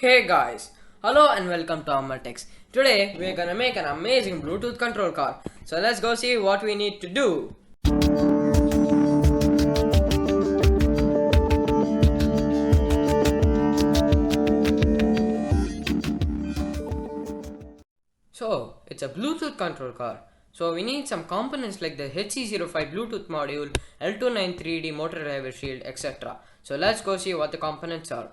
Hey guys, hello and welcome to Amar. Today we're gonna make an amazing Bluetooth control car. So let's go see what we need to do. So it's a Bluetooth control car. So we need some components like the HC05 Bluetooth module, L293D motor driver shield, etc. So let's go see what the components are.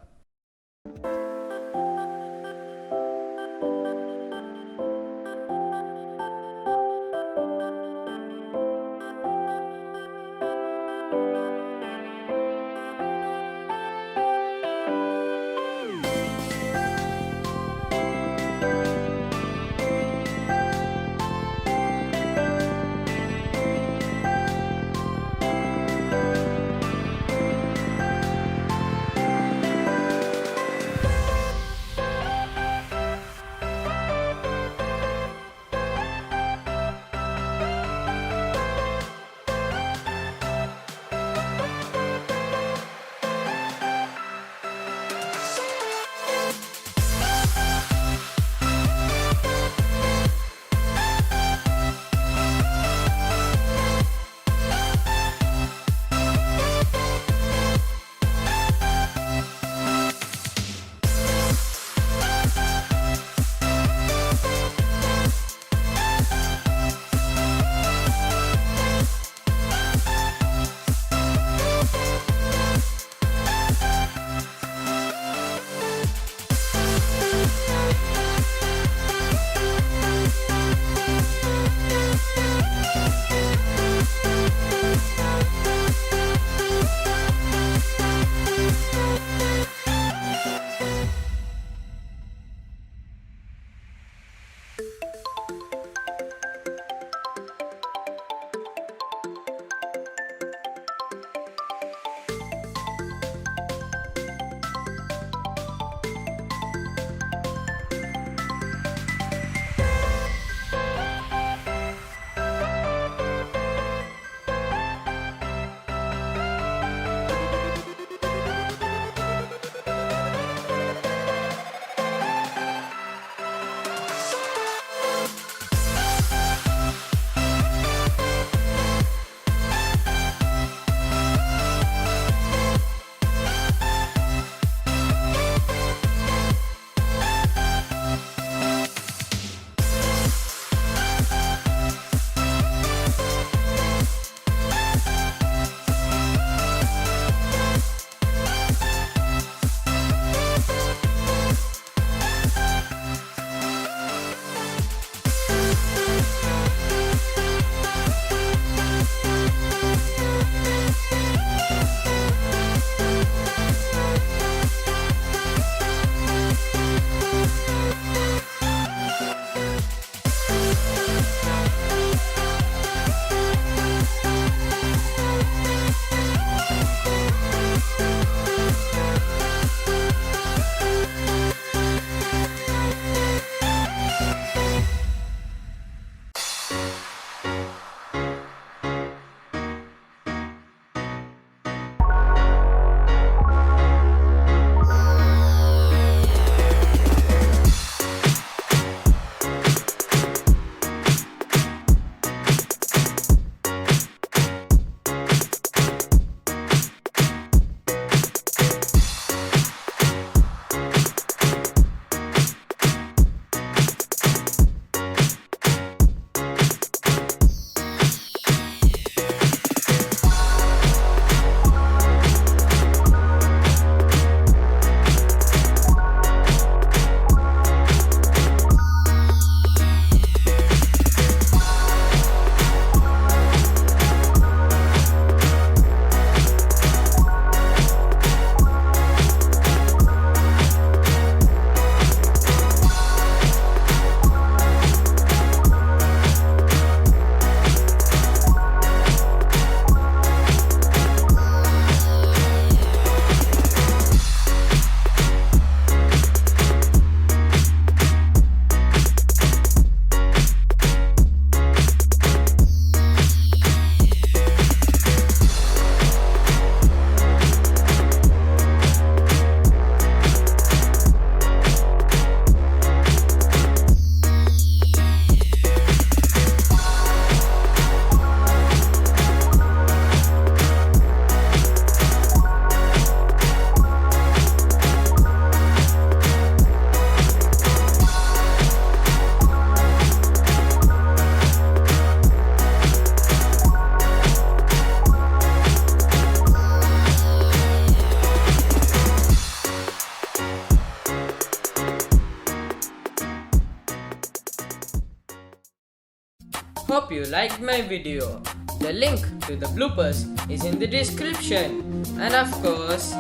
Hope you liked my video. The link to the bloopers is in the description. And of course,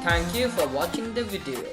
thank you for watching the video.